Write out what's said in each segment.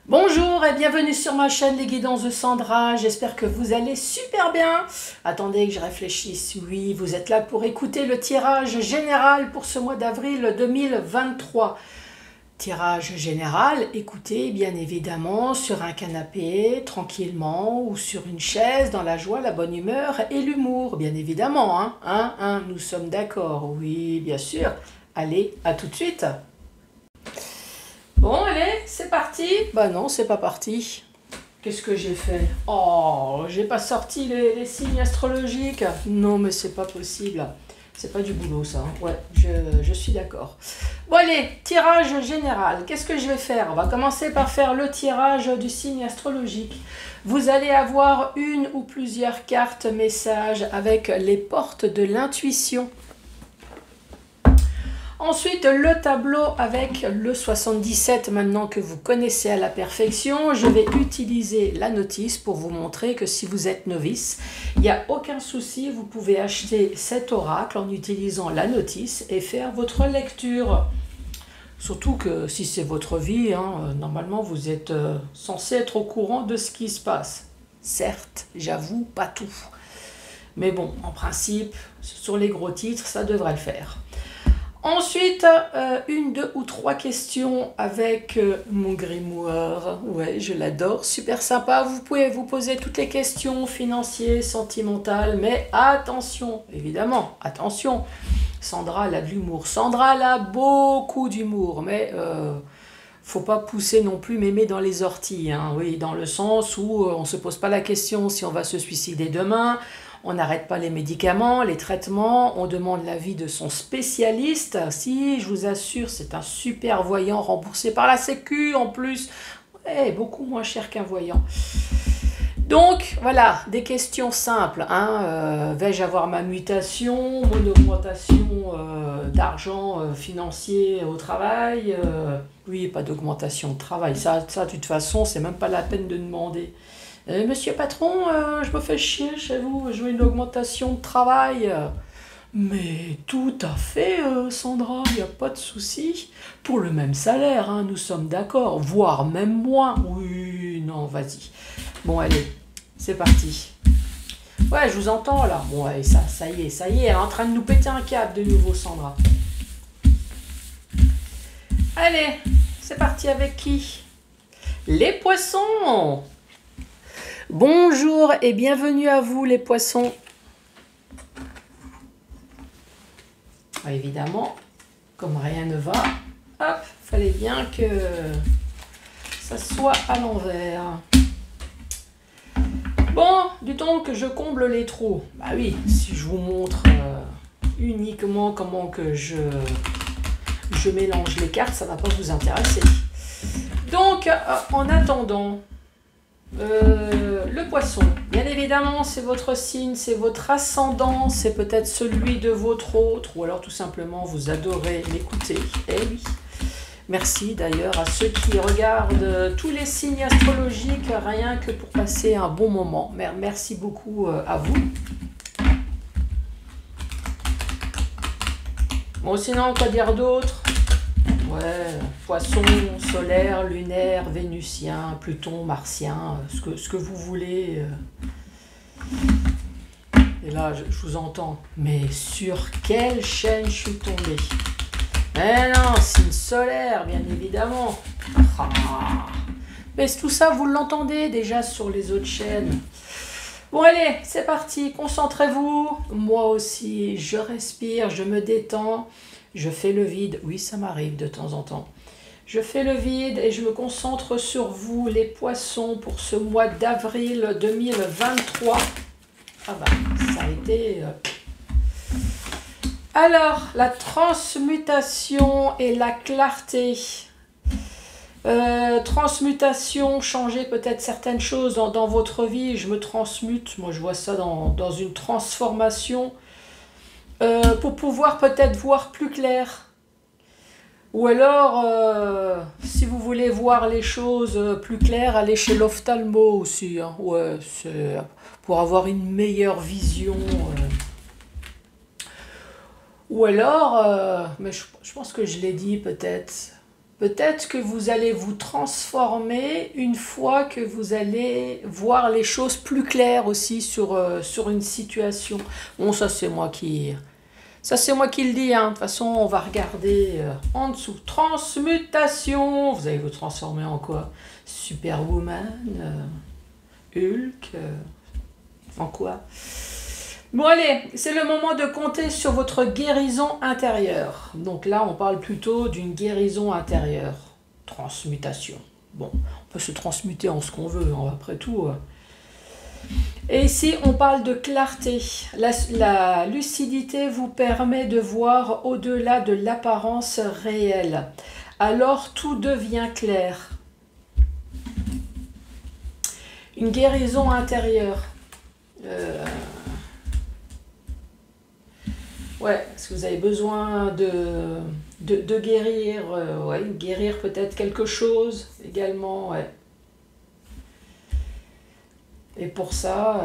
Bonjour et bienvenue sur ma chaîne Les Guidances de Sandra, j'espère que vous allez super bien. Attendez que je réfléchisse, oui, vous êtes là pour écouter le tirage général pour ce mois d'avril 2023. Tirage général, écoutez bien évidemment sur un canapé, tranquillement, ou sur une chaise, dans la joie, la bonne humeur et l'humour, bien évidemment, nous sommes d'accord, oui, bien sûr. Allez, à tout de suite. Bon, allez, c'est parti. Bah non, c'est pas parti. Qu'est-ce que j'ai fait? Oh, j'ai pas sorti les signes astrologiques. Non, mais c'est pas possible. C'est pas du boulot, ça. Ouais, je suis d'accord. Bon, allez, tirage général. Qu'est-ce que je vais faire? On va commencer par faire le tirage du signe astrologique. Vous allez avoir une ou plusieurs cartes messages avec les portes de l'intuition. Ensuite, le tableau avec le 77, maintenant que vous connaissez à la perfection, je vais utiliser la notice pour vous montrer que si vous êtes novice, il n'y a aucun souci, vous pouvez acheter cet oracle en utilisant la notice et faire votre lecture. Surtout que si c'est votre vie, normalement vous êtes censé être au courant de ce qui se passe. Certes, j'avoue, pas tout. Mais bon, en principe, sur les gros titres, ça devrait le faire. Ensuite, une, deux ou trois questions avec mon grimoire. Ouais, je l'adore, super sympa. Vous pouvez vous poser toutes les questions financières, sentimentales, mais attention, évidemment, attention. Sandra, elle a de l'humour. Sandra, elle a beaucoup d'humour, mais faut pas pousser non plus mémé dans les orties. Oui, dans le sens où on se pose pas la question si on va se suicider demain. On n'arrête pas les médicaments, les traitements, on demande l'avis de son spécialiste. Si, je vous assure, c'est un super voyant remboursé par la Sécu en plus. Ouais, beaucoup moins cher qu'un voyant. Donc, voilà, des questions simples. Vais-je avoir ma mutation, mon augmentation d'argent financier au travail? Oui, pas d'augmentation de travail. Ça, de toute façon, c'est même pas la peine de demander. Monsieur patron, je me fais chier chez vous, je veux une augmentation de travail. Mais tout à fait, Sandra, il n'y a pas de souci. Pour le même salaire, nous sommes d'accord, voire même moins. Oui, non, vas-y. Bon, allez, c'est parti. Ouais, je vous entends là. Bon, allez, ça y est, elle est en train de nous péter un câble de nouveau, Sandra. Allez, c'est parti avec qui? Les poissons! Bonjour et bienvenue à vous les poissons. Évidemment, comme rien ne va, hop, fallait bien que ça soit à l'envers. Bon, du temps que je comble les trous. Bah oui, si je vous montre uniquement comment que je mélange les cartes, ça ne va pas vous intéresser. Donc, en attendant... le poisson, bien évidemment, c'est votre signe, c'est votre ascendant, c'est peut-être celui de votre autre, ou alors tout simplement vous adorez l'écouter. Eh oui. Merci d'ailleurs à ceux qui regardent tous les signes astrologiques, rien que pour passer un bon moment. Merci beaucoup à vous. Bon, sinon, quoi dire d'autre? Ouais, poisson, solaire, lunaire, vénusien, Pluton, martien, ce que vous voulez. Et là, je vous entends. Mais sur quelle chaîne je suis tombée? Mais non, signe solaire, bien évidemment. Mais tout ça, vous l'entendez déjà sur les autres chaînes. Bon, allez, c'est parti, concentrez-vous. Moi aussi, je respire, je me détends. Je fais le vide, oui ça m'arrive de temps en temps. Je fais le vide et je me concentre sur vous les poissons pour ce mois d'avril 2023. Ah bah ça a été... Alors, la transmutation et la clarté. Transmutation, changer peut-être certaines choses dans votre vie. Je me transmute, moi je vois ça dans une transformation. Pour pouvoir peut-être voir plus clair. Ou alors, si vous voulez voir les choses plus claires, allez chez l'ophtalmo aussi. Ouais, c'est pour avoir une meilleure vision. Ou alors, mais je pense que je l'ai dit peut-être Peut-être que vous allez vous transformer une fois que vous allez voir les choses plus claires aussi sur une situation. Bon, ça c'est moi qui... Ça, c'est moi qui le dis, hein. De toute façon, on va regarder en dessous. Transmutation. Vous allez vous transformer en quoi? Superwoman, Hulk, en quoi? Bon, allez, c'est le moment de compter sur votre guérison intérieure. Donc là, on parle plutôt d'une guérison intérieure. Transmutation. Bon, on peut se transmuter en ce qu'on veut, hein, après tout. Et ici, on parle de clarté. La lucidité vous permet de voir au-delà de l'apparence réelle. Alors, tout devient clair. Une guérison intérieure. Ouais, est-ce que vous avez besoin de guérir, ouais, guérir peut-être quelque chose également, ouais. Et pour ça,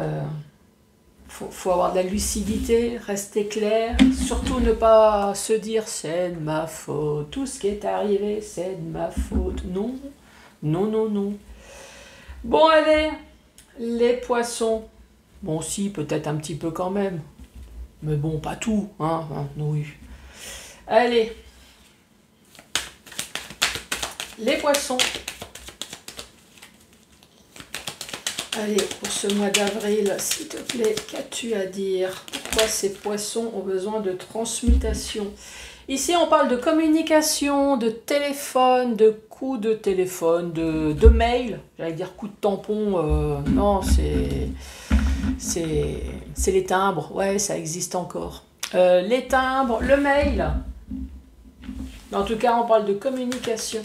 faut avoir de la lucidité, rester clair, surtout ne pas se dire c'est de ma faute, tout ce qui est arrivé c'est de ma faute. Non, non, non, non. Bon allez, les poissons, bon si, peut-être un petit peu quand même, mais bon, pas tout, hein, oui. Allez, les poissons. Allez, pour ce mois d'avril, s'il te plaît, qu'as-tu à dire? Pourquoi ces poissons ont besoin de transmutation? Ici, on parle de communication, de téléphone, de coups de téléphone, de mail. J'allais dire coup de tampon, non, c'est les timbres. Ouais, ça existe encore. Les timbres, le mail. En tout cas, on parle de communication.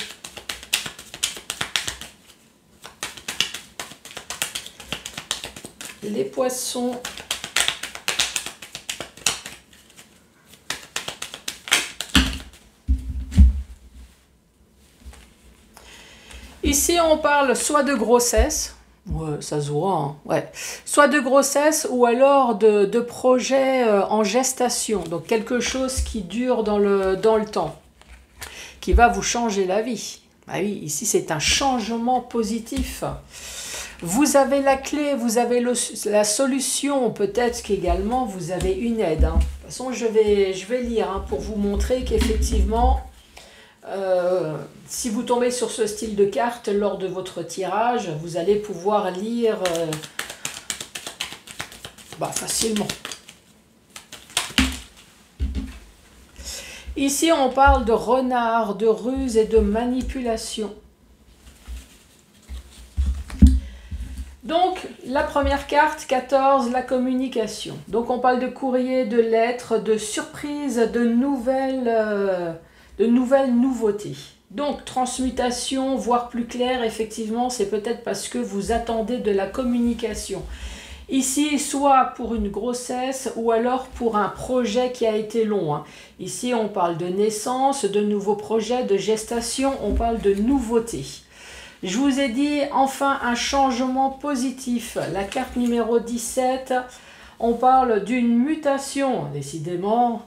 Les poissons. Ici, on parle soit de grossesse, ouais, ça se voit, hein, ouais. Soit de grossesse ou alors de projet en gestation, donc quelque chose qui dure dans le temps, qui va vous changer la vie. Ah oui, ici, c'est un changement positif. Vous avez la clé, vous avez la solution, peut-être qu'également vous avez une aide. Hein. De toute façon, je vais lire hein, pour vous montrer qu'effectivement, si vous tombez sur ce style de carte lors de votre tirage, vous allez pouvoir lire facilement. Ici, on parle de renard, de ruse et de manipulation. Donc, la première carte, 14, la communication. Donc, on parle de courrier, de lettres, de surprises, de nouvelles nouveautés. Donc, transmutation, voire plus clair, effectivement, c'est peut-être parce que vous attendez de la communication. Ici, soit pour une grossesse ou alors pour un projet qui a été long. Hein. Ici, on parle de naissance, de nouveaux projets, de gestation, on parle de nouveautés. Je vous ai dit, enfin, un changement positif. La carte numéro 17, on parle d'une mutation. Décidément,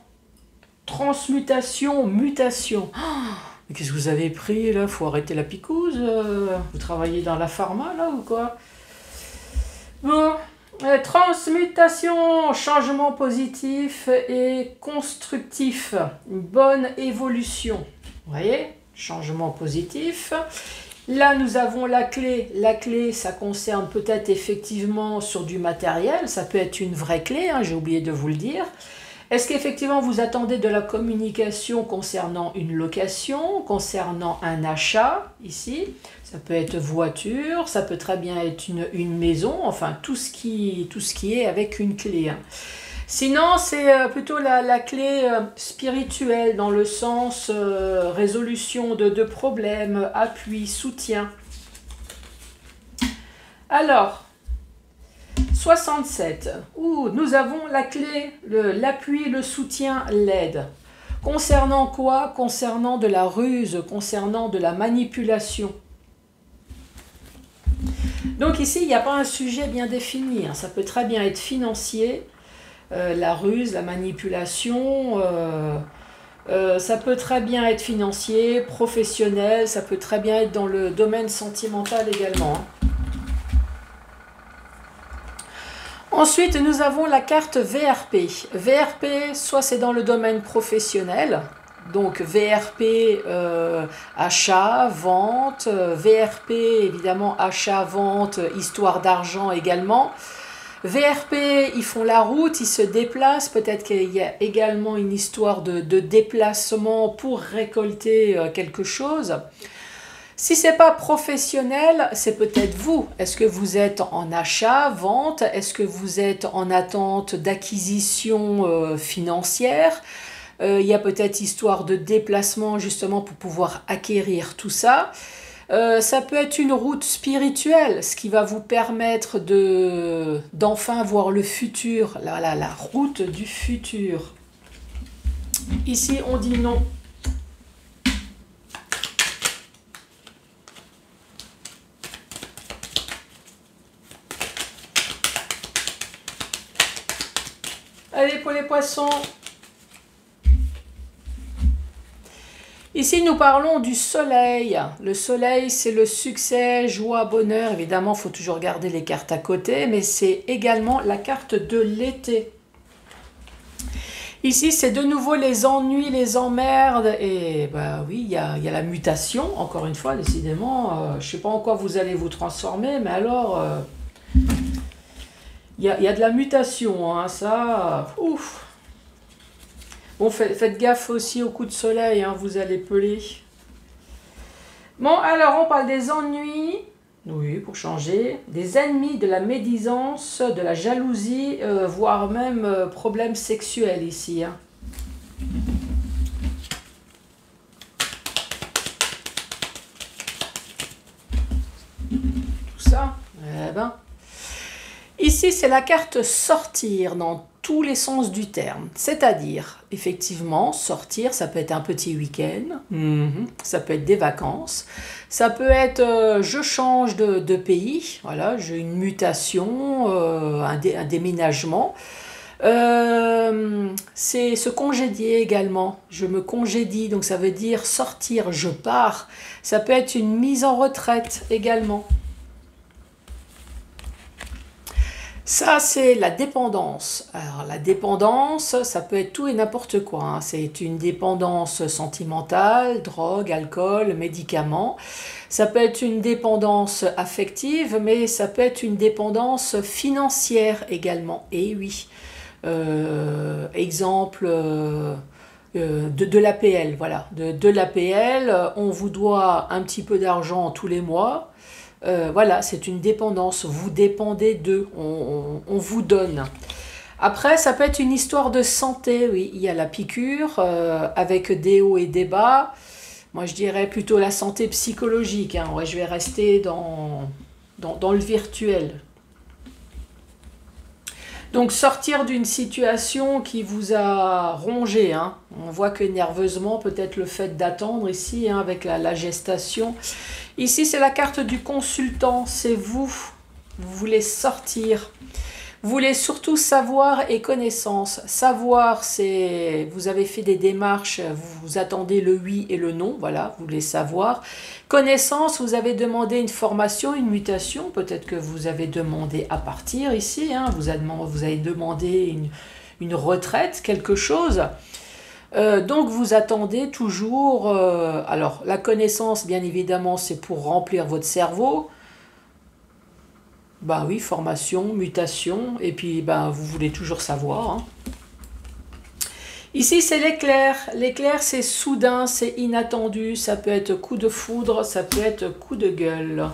transmutation, mutation. Oh, mais qu'est-ce que vous avez pris, là? Faut arrêter la picouse. Vous travaillez dans la pharma, là, ou quoi? Bon, transmutation, changement positif et constructif. Une bonne évolution. Vous voyez? Changement positif. Là, nous avons la clé. La clé, ça concerne peut-être effectivement sur du matériel. Ça peut être une vraie clé, hein, j'ai oublié de vous le dire. Est-ce qu'effectivement, vous attendez de la communication concernant une location, concernant un achat, ici? Ça peut être voiture, ça peut très bien être une maison, enfin, tout ce qui est avec une clé. Hein. Sinon, c'est plutôt la clé spirituelle dans le sens résolution de problèmes, appui, soutien. Alors, 67. Nous avons la clé, l'appui, le soutien, l'aide. Concernant quoi? Concernant de la ruse, concernant de la manipulation. Donc ici, il n'y a pas un sujet bien défini. Hein. Ça peut très bien être financier. La ruse, la manipulation, Ça peut très bien être financier, professionnel, ça peut très bien être dans le domaine sentimental également. Ensuite, nous avons la carte VRP. VRP, soit c'est dans le domaine professionnel, donc VRP, achat, vente, VRP, évidemment, achat, vente, histoire d'argent également. VRP, ils font la route, ils se déplacent, peut-être qu'il y a également une histoire de déplacement pour récolter quelque chose. Si ce n'est pas professionnel, c'est peut-être vous. Est-ce que vous êtes en achat, vente? Est-ce que vous êtes en attente d'acquisition financière? Il y a peut-être histoire de déplacement justement pour pouvoir acquérir tout ça. Ça peut être une route spirituelle, ce qui va vous permettre d'enfin voir le futur, la route du futur. Ici, on dit non. Allez, pour les poissons. Ici, nous parlons du soleil. Le soleil, c'est le succès, joie, bonheur. Évidemment, il faut toujours garder les cartes à côté, mais c'est également la carte de l'été. Ici, c'est de nouveau les ennuis, les emmerdes. Et bah oui, il y a la mutation, encore une fois, décidément. Je ne sais pas en quoi vous allez vous transformer, mais alors... Il y a de la mutation, hein, ça... Ouf. Bon, faites gaffe aussi au coup de soleil, hein, vous allez peler. Bon, alors on parle des ennuis, oui, pour changer, des ennemis, de la médisance, de la jalousie, voire même problèmes sexuels ici. Hein. Tout ça, eh ben... Ici, c'est la carte sortir dans tous les sens du terme. C'est-à-dire, effectivement, sortir, ça peut être un petit week-end, ça peut être des vacances, ça peut être je change de pays, voilà, j'ai une mutation, un déménagement. C'est se congédier également. Je me congédie, donc ça veut dire sortir, je pars. Ça peut être une mise en retraite également. Ça, c'est la dépendance. Alors, la dépendance, ça peut être tout et n'importe quoi. Hein. C'est une dépendance sentimentale, drogue, alcool, médicaments. Ça peut être une dépendance affective, mais ça peut être une dépendance financière également. Et oui. Exemple de l'APL, voilà. De l'APL, on vous doit un petit peu d'argent tous les mois. Voilà, c'est une dépendance, vous dépendez d'eux, on vous donne. Après, ça peut être une histoire de santé, oui, il y a la piqûre, avec des hauts et des bas. Moi, je dirais plutôt la santé psychologique, hein. Ouais, je vais rester dans le virtuel. Donc, sortir d'une situation qui vous a rongé, hein. On voit que nerveusement, peut-être le fait d'attendre ici, hein, avec la gestation. Ici, c'est la carte du consultant, c'est vous. Vous voulez sortir. Vous voulez surtout savoir et connaissance. Savoir, c'est vous avez fait des démarches, vous attendez le oui et le non, voilà, vous voulez savoir. Connaissance, vous avez demandé une formation, une mutation, peut-être que vous avez demandé à partir ici, hein, vous avez demandé une retraite, quelque chose. Donc vous attendez toujours, alors la connaissance bien évidemment c'est pour remplir votre cerveau, bah oui, formation, mutation, et puis bah, vous voulez toujours savoir. Hein. Ici c'est l'éclair, l'éclair c'est soudain, c'est inattendu, ça peut être coup de foudre, ça peut être coup de gueule.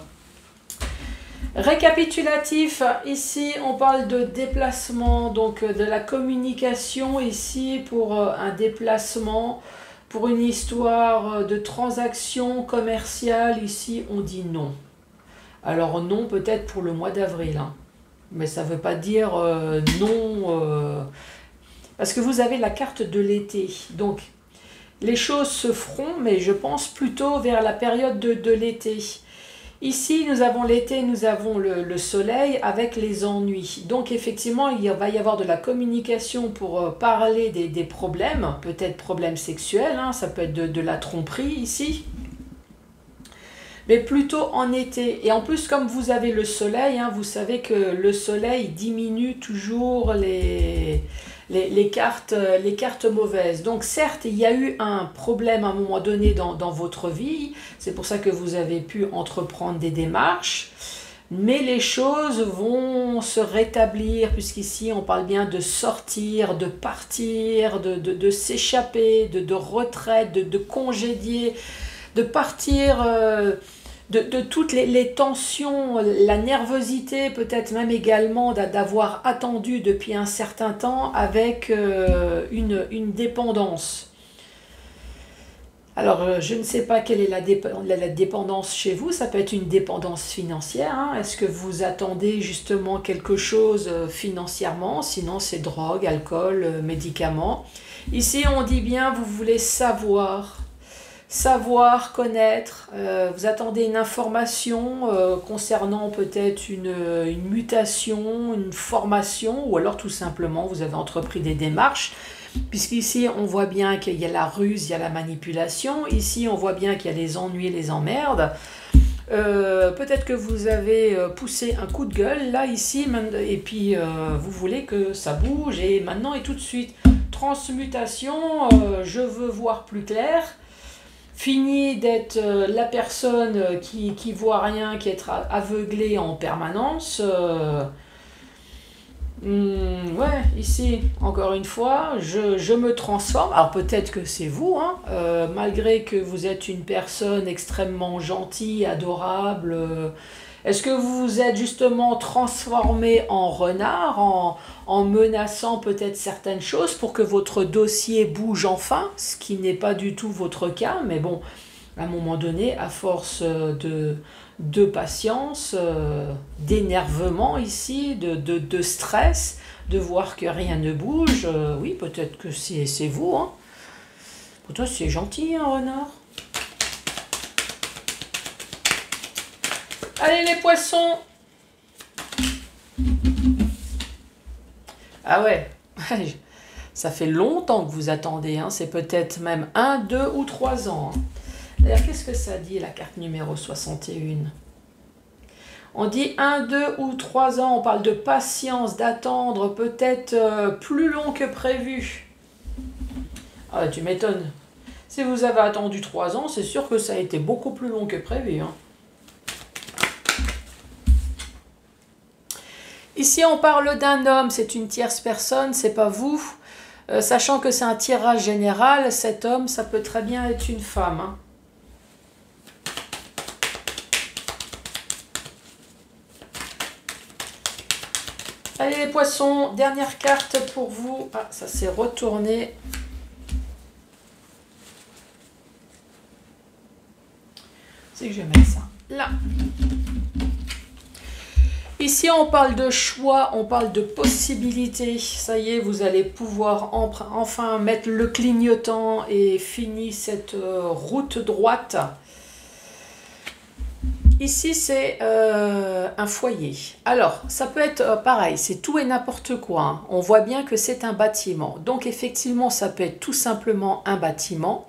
Récapitulatif, ici on parle de déplacement, donc de la communication ici pour un déplacement, pour une histoire de transaction commerciale, ici on dit non. Alors non peut-être pour le mois d'avril, hein. Mais ça ne veut pas dire non, parce que vous avez la carte de l'été, donc les choses se feront, mais je pense plutôt vers la période de l'été. Ici, nous avons l'été, nous avons le soleil avec les ennuis. Donc, effectivement, il va y avoir de la communication pour parler des problèmes, peut-être problèmes sexuels, hein, ça peut être de la tromperie ici, mais plutôt en été. Et en plus, comme vous avez le soleil, hein, vous savez que le soleil diminue toujours les cartes mauvaises. Donc certes, il y a eu un problème à un moment donné dans votre vie, c'est pour ça que vous avez pu entreprendre des démarches, mais les choses vont se rétablir, puisqu'ici on parle bien de sortir, de partir, de s'échapper, de retraite, de congédier, de partir... de toutes les tensions, la nervosité, peut-être même également d'avoir attendu depuis un certain temps avec une dépendance. Alors, je ne sais pas quelle est la dépendance chez vous, ça peut être une dépendance financière, hein. Est-ce que vous attendez justement quelque chose financièrement? Sinon, c'est drogue, alcool, médicaments. Ici, on dit bien, vous voulez savoir, connaître, vous attendez une information concernant peut-être une mutation, une formation, ou alors tout simplement vous avez entrepris des démarches, puisqu'ici on voit bien qu'il y a la ruse, il y a la manipulation, ici on voit bien qu'il y a les ennuis, les emmerdes. Peut-être que vous avez poussé un coup de gueule là ici et puis vous voulez que ça bouge et maintenant et tout de suite transmutation, je veux voir plus clair. Fini d'être la personne qui voit rien, qui est aveuglée en permanence. Ouais, ici, encore une fois, je me transforme. Alors peut-être que c'est vous, hein, malgré que vous êtes une personne extrêmement gentille, adorable. Est-ce que vous vous êtes justement transformé en renard, en menaçant peut-être certaines choses pour que votre dossier bouge enfin, ce qui n'est pas du tout votre cas, mais bon, à un moment donné, à force de patience, d'énervement ici, de stress, de voir que rien ne bouge, oui, peut-être que c'est vous, hein. Pourtant, c'est gentil, un renard. Allez les poissons! Ah ouais, ça fait longtemps que vous attendez, hein. C'est peut-être même 1, 2 ou 3 ans. Hein. D'ailleurs, qu'est-ce que ça dit la carte numéro 61? On dit 1, 2 ou 3 ans, on parle de patience, d'attendre peut-être plus long que prévu. Ah, tu m'étonnes. Si vous avez attendu 3 ans, c'est sûr que ça a été beaucoup plus long que prévu, hein. Ici, on parle d'un homme, c'est une tierce personne, c'est pas vous. Sachant que c'est un tirage général, cet homme, ça peut très bien être une femme, hein. Allez les poissons, dernière carte pour vous. Ah, ça s'est retourné. C'est que je vais mettre ça là. Ici, on parle de choix, on parle de possibilités. Ça y est, vous allez pouvoir enfin mettre le clignotant et finir cette route droite. Ici, c'est un foyer. Alors, ça peut être pareil, c'est tout et n'importe quoi, hein. On voit bien que c'est un bâtiment. Donc, effectivement, ça peut être tout simplement un bâtiment.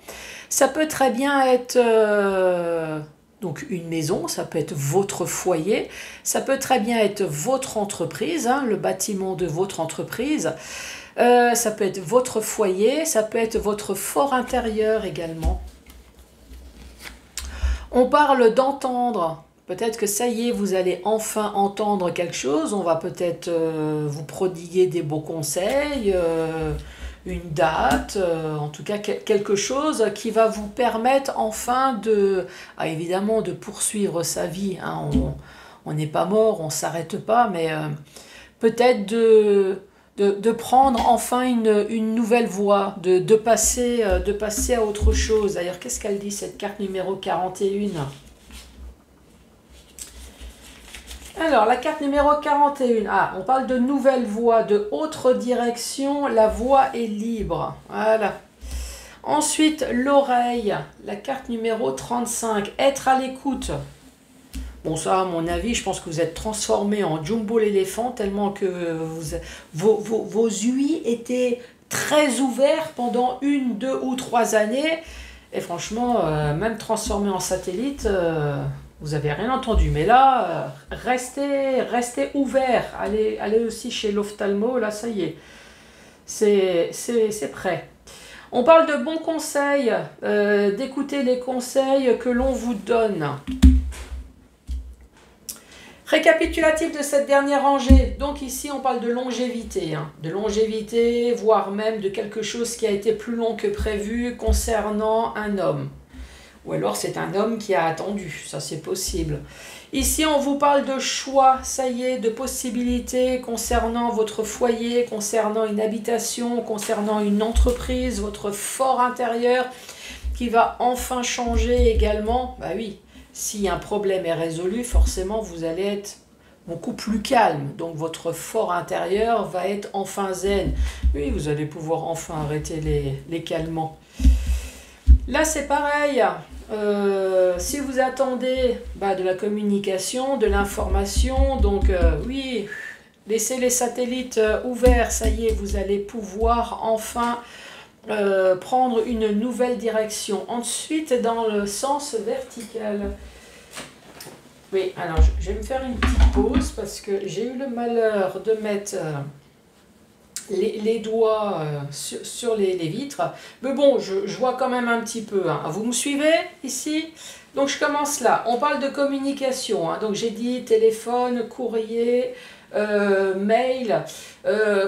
Ça peut très bien être donc une maison, ça peut être votre foyer. Ça peut très bien être votre entreprise, hein, le bâtiment de votre entreprise. Ça peut être votre foyer, ça peut être votre fort intérieur également. On parle d'entendre. Peut-être que ça y est, vous allez enfin entendre quelque chose. On va peut-être vous prodiguer des beaux conseils, une date, en tout cas quelque chose qui va vous permettre enfin évidemment de poursuivre sa vie, hein. On n'est pas mort, on ne s'arrête pas, mais peut-être de prendre enfin une nouvelle voie, de passer à autre chose. D'ailleurs, qu'est-ce qu'elle dit, cette carte numéro 41? Alors, la carte numéro 41, on parle de nouvelle voie, de autre direction, la voie est libre. Voilà. Ensuite, l'oreille, la carte numéro 35, être à l'écoute. Bon, ça, à mon avis, je pense que vous êtes transformé en jumbo l'éléphant tellement que vos UI étaient très ouverts pendant 1, 2 ou 3 années. Et franchement, même transformé en satellite, vous n'avez rien entendu. Mais là, restez ouverts. Allez aussi chez l'ophtalmo, là, ça y est. C'est prêt. On parle de bons conseils, d'écouter les conseils que l'on vous donne. Récapitulatif de cette dernière rangée. Donc ici, on parle de longévité. De longévité, voire même de quelque chose qui a été plus long que prévu concernant un homme. Ou alors c'est un homme qui a attendu. Ça, c'est possible. Ici, on vous parle de choix, ça y est, de possibilités concernant votre foyer, concernant une habitation, concernant une entreprise, votre fort intérieur qui va enfin changer également. Bah oui, si un problème est résolu, forcément, vous allez être beaucoup plus calme. Donc, votre fort intérieur va être enfin zen. Oui, vous allez pouvoir enfin arrêter les calmants. Là, c'est pareil. Si vous attendez de la communication, de l'information, donc oui, laissez les satellites ouverts, ça y est, vous allez pouvoir enfin prendre une nouvelle direction. Ensuite, dans le sens vertical. Oui, alors je vais me faire une petite pause parce que j'ai eu le malheur de mettre les doigts sur les vitres. Mais bon, je vois quand même un petit peu. Vous me suivez ici? Donc je commence là. On parle de communication. Donc j'ai dit téléphone, courrier, mail.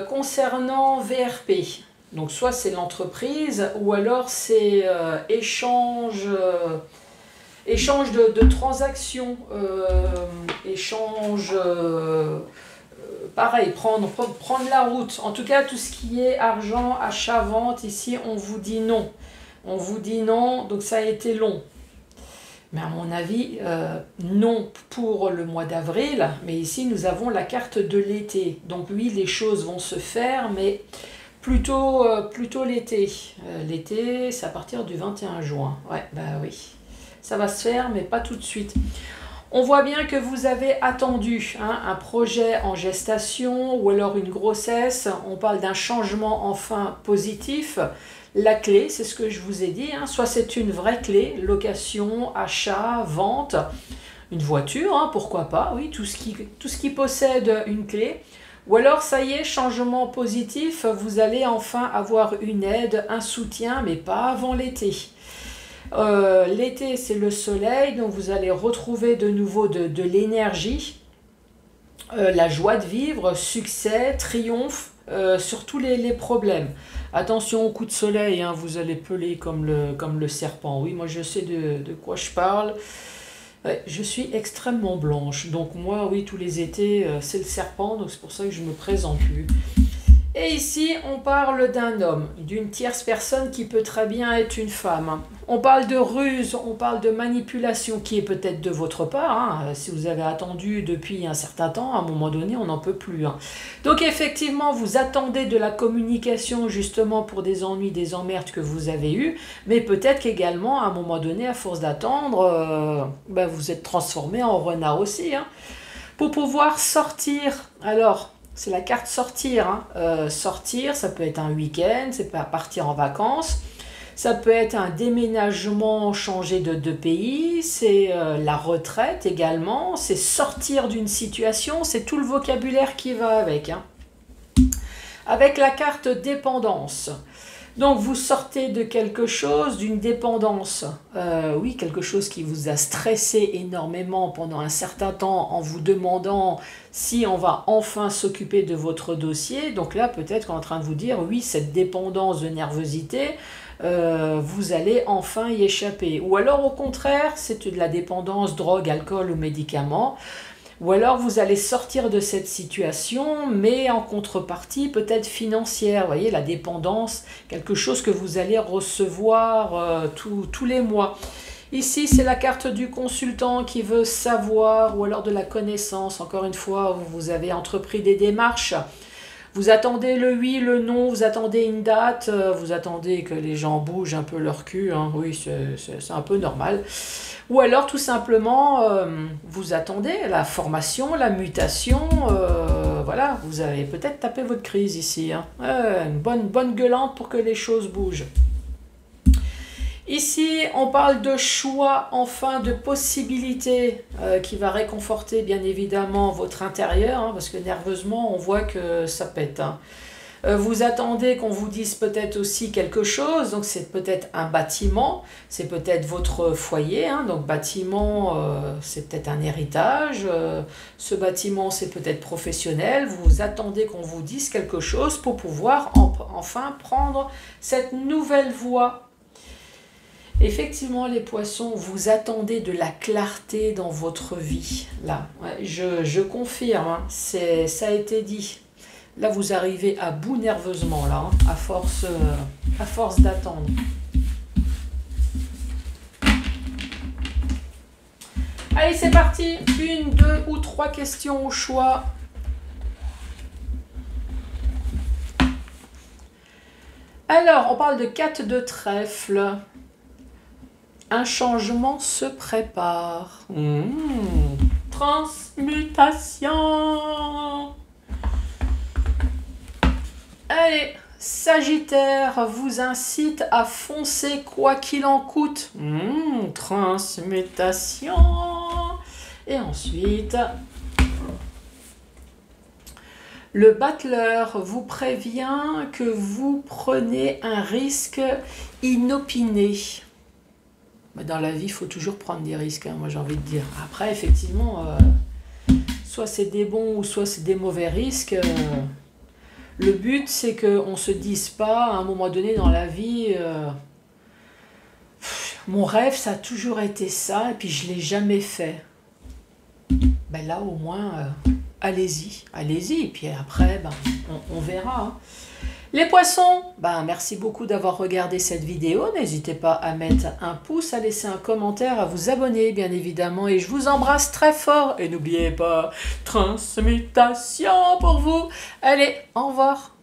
Concernant VRP. Donc soit c'est l'entreprise ou alors c'est échange de transactions. Pareil, prendre la route. En tout cas, tout ce qui est argent, achat, vente, ici, on vous dit non. On vous dit non, donc ça a été long. Mais à mon avis, non pour le mois d'avril. Mais ici, nous avons la carte de l'été. Donc oui, les choses vont se faire, mais plutôt l'été. L'été, c'est à partir du 21 juin. Ouais, bah oui. Ça va se faire, mais pas tout de suite. On voit bien que vous avez attendu un projet en gestation ou alors une grossesse. On parle d'un changement enfin positif. La clé, c'est ce que je vous ai dit. Soit c'est une vraie clé, location, achat, vente, une voiture, pourquoi pas. Oui, tout ce qui possède une clé. Ou alors, ça y est, changement positif. Vous allez enfin avoir une aide, un soutien, mais pas avant l'été. L'été, c'est le soleil, donc vous allez retrouver de nouveau de l'énergie, la joie de vivre, succès, triomphe sur tous les problèmes. Attention au coup de soleil, vous allez peler comme le serpent. Oui, moi je sais de quoi je parle. Ouais, je suis extrêmement blanche, donc moi, oui, tous les étés, c'est le serpent, donc c'est pour ça que je me présente plus. Et ici, on parle d'un homme, d'une tierce personne qui peut très bien être une femme. On parle de ruse, on parle de manipulation qui est peut-être de votre part. Si vous avez attendu depuis un certain temps, à un moment donné, on n'en peut plus. Donc effectivement, vous attendez de la communication justement pour des ennuis, des emmerdes que vous avez eus. Mais peut-être qu'également, à un moment donné, à force d'attendre, vous êtes transformé en renard aussi. Pour pouvoir sortir, alors... C'est la carte sortir. Sortir, ça peut être un week-end, c'est pas partir en vacances. Ça peut être un déménagement, changer de pays. C'est la retraite également. C'est sortir d'une situation. C'est tout le vocabulaire qui va avec. Avec la carte dépendance. Donc vous sortez de quelque chose, d'une dépendance, oui, quelque chose qui vous a stressé énormément pendant un certain temps en vous demandant si on va enfin s'occuper de votre dossier. Donc là, peut-être qu'on est en train de vous dire, oui, cette dépendance de nervosité, vous allez enfin y échapper. Ou alors au contraire, c'est de la dépendance, drogue, alcool ou médicaments. Ou alors vous allez sortir de cette situation, mais en contrepartie peut-être financière. Vous voyez, la dépendance, quelque chose que vous allez recevoir tous les mois. Ici, c'est la carte du consultant qui veut savoir, ou alors de la connaissance. Encore une fois, vous avez entrepris des démarches. Vous attendez le oui, le non, vous attendez une date, vous attendez que les gens bougent un peu leur cul. Oui, c'est un peu normal. Ou alors tout simplement, vous attendez la formation, la mutation, voilà, vous avez peut-être tapé votre crise ici. Hein. Une bonne gueulante pour que les choses bougent. Ici, on parle de choix, enfin de possibilités qui va réconforter bien évidemment votre intérieur, hein, parce que nerveusement, on voit que ça pète. Hein. Vous attendez qu'on vous dise peut-être aussi quelque chose, donc c'est peut-être un bâtiment, c'est peut-être votre foyer, hein, donc bâtiment, c'est peut-être un héritage, ce bâtiment, c'est peut-être professionnel, vous attendez qu'on vous dise quelque chose pour pouvoir enfin prendre cette nouvelle voie. Effectivement, les poissons, vous attendez de la clarté dans votre vie. Là, ouais, je confirme, hein, ça a été dit. Là, vous arrivez à bout nerveusement, là, hein, à force d'attendre. Allez, c'est parti. 1, 2 ou 3 questions au choix. Alors, on parle de 4 de trèfle. Un changement se prépare. Transmutation. Allez, Sagittaire vous incite à foncer quoi qu'il en coûte. Transmutation. Et ensuite, le battleur vous prévient que vous prenez un risque inopiné. Dans la vie, il faut toujours prendre des risques, hein, moi j'ai envie de dire. Après, effectivement, soit c'est des bons ou soit c'est des mauvais risques. Le but, c'est qu'on ne se dise pas, à un moment donné dans la vie, mon rêve, ça a toujours été ça, et puis je ne l'ai jamais fait. Ben là, au moins, allez-y, et puis après, ben, on verra. Hein. Les poissons, ben, merci beaucoup d'avoir regardé cette vidéo. N'hésitez pas à mettre un pouce, à laisser un commentaire, à vous abonner bien évidemment. Et je vous embrasse très fort. Et n'oubliez pas, transmutation pour vous. Allez, au revoir.